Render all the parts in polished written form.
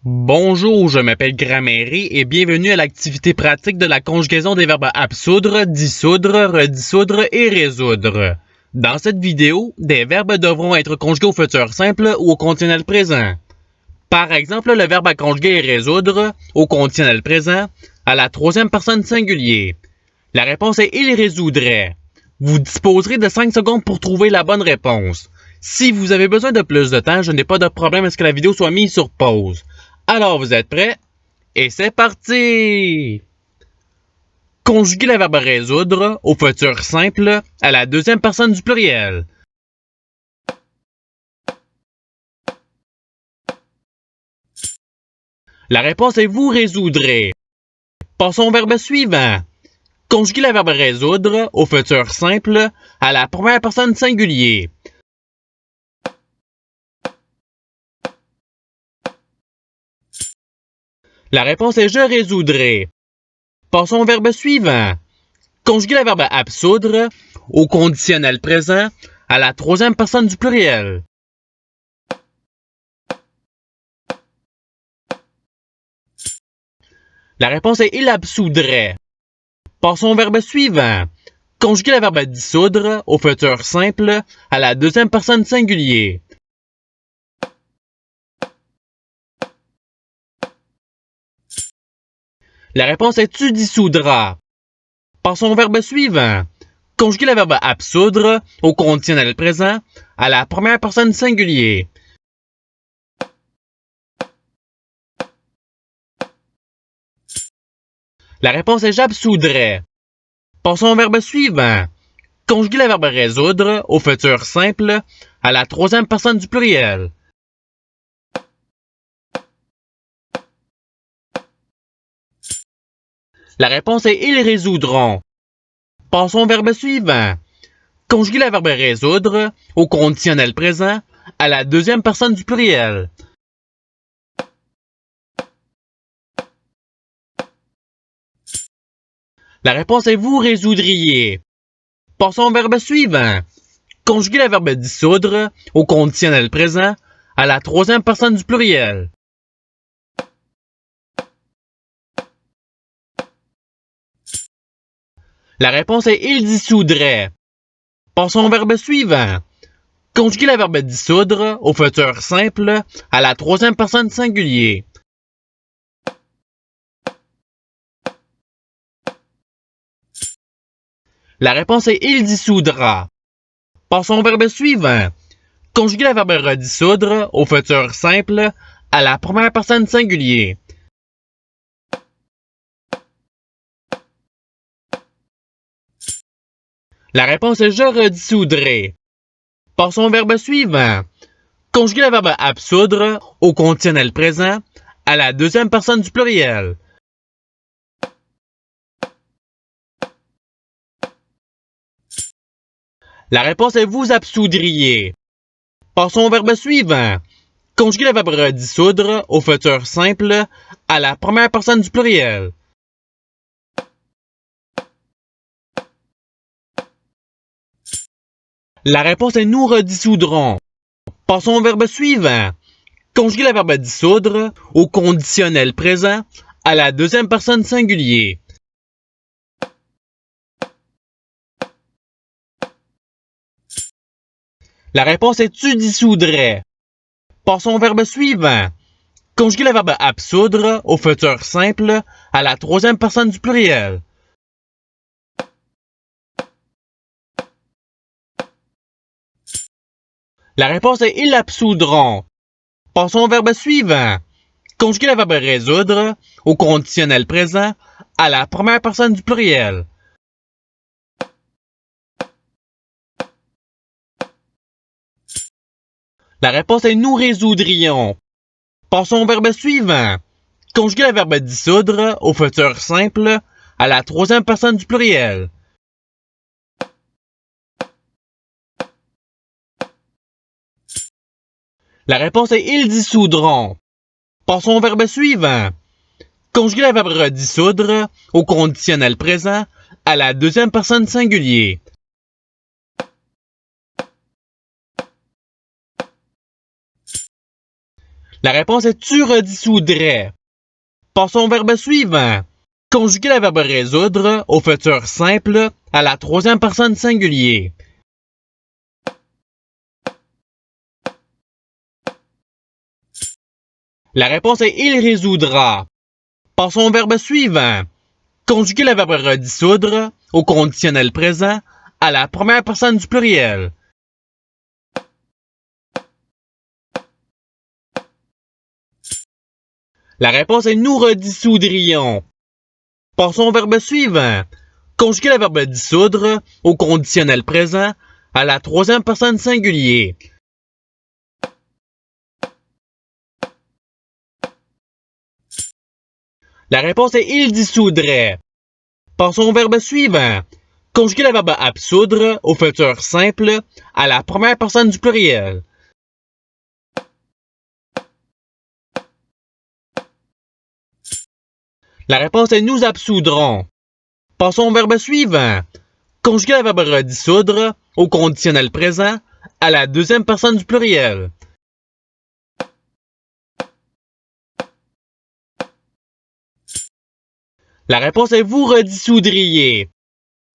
Bonjour, je m'appelle Grammaire et bienvenue à l'activité pratique de la conjugaison des verbes absoudre, dissoudre, redissoudre et résoudre. Dans cette vidéo, des verbes devront être conjugués au futur simple ou au conditionnel présent. Par exemple, le verbe à conjuguer est résoudre au conditionnel présent à la troisième personne singulier. La réponse est il résoudrait. Vous disposerez de 5 secondes pour trouver la bonne réponse. Si vous avez besoin de plus de temps, je n'ai pas de problème à ce que la vidéo soit mise sur pause. Alors, vous êtes prêts? Et c'est parti! Conjuguez le verbe résoudre au futur simple à la deuxième personne du pluriel. La réponse est vous résoudrez. Passons au verbe suivant. Conjuguez le verbe résoudre au futur simple à la première personne singulier. La réponse est je résoudrai. Passons au verbe suivant. Conjuguez le verbe absoudre au conditionnel présent à la troisième personne du pluriel. La réponse est il absoudrait. Passons au verbe suivant. Conjuguez le verbe dissoudre au futur simple à la deuxième personne singulier. La réponse est tu dissoudras. Passons au verbe suivant. Conjuguez le verbe absoudre au conditionnel présent à la première personne singulier. La réponse est j'absoudrais. Passons au verbe suivant. Conjuguez le verbe résoudre au futur simple à la troisième personne du pluriel. La réponse est ils résoudront. Passons au verbe suivant. Conjuguez le verbe résoudre au conditionnel présent à la deuxième personne du pluriel. La réponse est vous résoudriez. Passons au verbe suivant. Conjuguez le verbe dissoudre au conditionnel présent à la troisième personne du pluriel. La réponse est il dissoudrait. Passons au verbe suivant. Conjuguez le verbe dissoudre au futur simple à la troisième personne singulier. La réponse est il dissoudra. Passons au verbe suivant. Conjuguez le verbe redissoudre au futur simple à la première personne singulier. La réponse est je redissoudrai. Passons au verbe suivant. Conjuguez le verbe absoudre au conditionnel présent à la deuxième personne du pluriel. La réponse est vous absoudriez. Passons au verbe suivant. Conjuguez le verbe redissoudre au futur simple à la première personne du pluriel. La réponse est nous redissoudrons. Passons au verbe suivant. Conjuguez le verbe dissoudre au conditionnel présent à la deuxième personne singulier. La réponse est tu dissoudrais. Passons au verbe suivant. Conjuguez le verbe absoudre au futur simple à la troisième personne du pluriel. La réponse est ils absoudront. Passons au verbe suivant. Conjuguez le verbe résoudre au conditionnel présent à la première personne du pluriel. La réponse est nous résoudrions. Passons au verbe suivant. Conjuguez le verbe dissoudre au futur simple à la troisième personne du pluriel. La réponse est ils dissoudront. Passons au verbe suivant. Conjuguez le verbe redissoudre au conditionnel présent à la deuxième personne singulier. La réponse est tu redissoudrais. Passons au verbe suivant. Conjuguer le verbe résoudre au futur simple à la troisième personne singulier. La réponse est il résoudra. Passons au verbe suivant. Conjuguer le verbe redissoudre au conditionnel présent à la première personne du pluriel. La réponse est nous redissoudrions. Passons au verbe suivant. Conjuguer le verbe dissoudre au conditionnel présent à la troisième personne singulier. La réponse est il dissoudrait. Passons au verbe suivant. Conjuguer le verbe absoudre au futur simple à la première personne du pluriel. La réponse est nous absoudrons. Passons au verbe suivant. Conjuguer le verbe redissoudre au conditionnel présent à la deuxième personne du pluriel. La réponse est vous redissoudriez.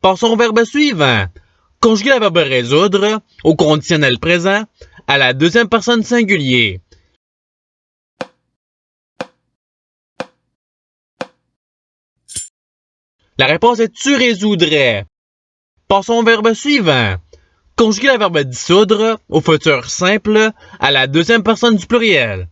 Passons au verbe suivant. Conjuguer le verbe résoudre au conditionnel présent à la deuxième personne singulier. La réponse est tu résoudrais. Passons au verbe suivant. Conjuguer le verbe dissoudre au futur simple à la deuxième personne du pluriel.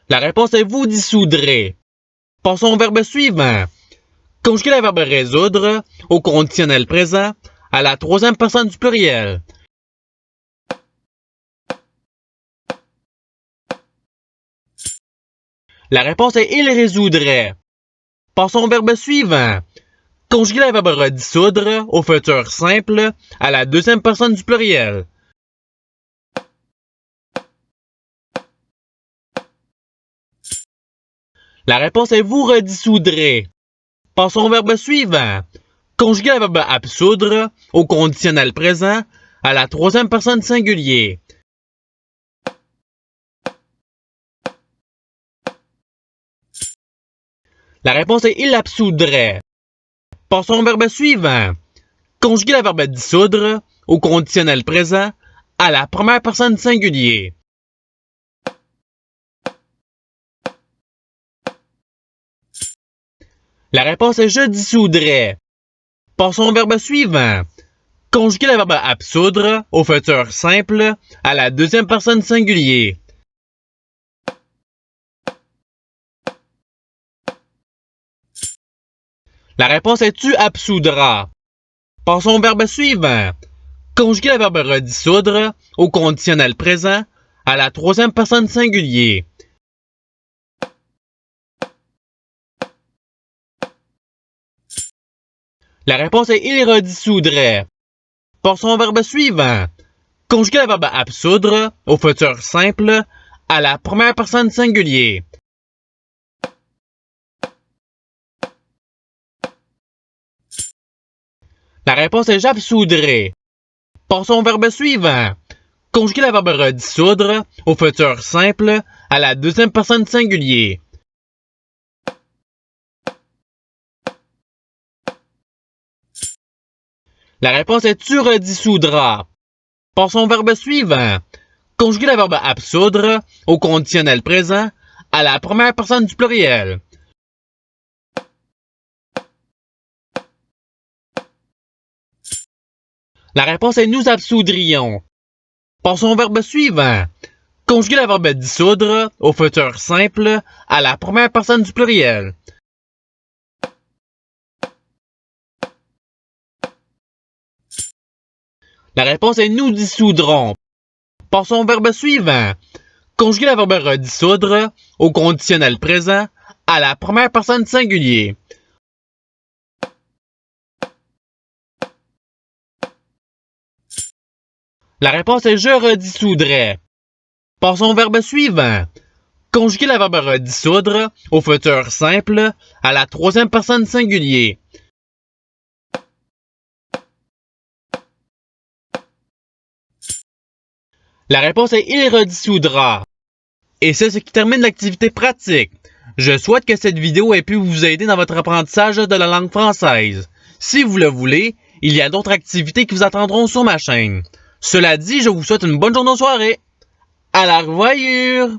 La réponse est vous dissoudrez. Passons au verbe suivant. Conjuguer le verbe résoudre au conditionnel présent à la troisième personne du pluriel. La réponse est il résoudrait. Passons au verbe suivant. Conjuguer le verbe redissoudre au futur simple à la deuxième personne du pluriel. La réponse est vous redissoudrez. Passons au verbe suivant. Conjuguer le verbe absoudre au conditionnel présent à la troisième personne singulier. La réponse est il absoudrait. Passons au verbe suivant. Conjuguer le verbe dissoudre au conditionnel présent à la première personne singulier. La réponse est je dissoudrais. Passons au verbe suivant. Conjuguer le verbe absoudre au futur simple à la deuxième personne singulier. La réponse est tu absoudras. Passons au verbe suivant. Conjuguer le verbe redissoudre au conditionnel présent à la troisième personne singulier. La réponse est il redissoudrait. Passons au verbe suivant. Conjuguer le verbe absoudre au futur simple à la première personne singulier. La réponse est j'absoudrai. Passons au verbe suivant. Conjuguer le verbe redissoudre au futur simple à la deuxième personne singulier. La réponse est tu redissoudras. Passons au verbe suivant. Conjuguer le verbe absoudre au conditionnel présent à la première personne du pluriel. La réponse est nous absoudrions. Passons au verbe suivant. Conjuguer le verbe dissoudre au futur simple à la première personne du pluriel. La réponse est nous dissoudrons. Passons au verbe suivant. Conjuguer le verbe redissoudre au conditionnel présent à la première personne singulier. La réponse est je redissoudrais. Passons au verbe suivant. Conjuguer le verbe redissoudre au futur simple à la troisième personne singulier. La réponse est il redissoudra. Et c'est ce qui termine l'activité pratique. Je souhaite que cette vidéo ait pu vous aider dans votre apprentissage de la langue française. Si vous le voulez, il y a d'autres activités qui vous attendront sur ma chaîne. Cela dit, je vous souhaite une bonne journée ou soirée. À la revoyure!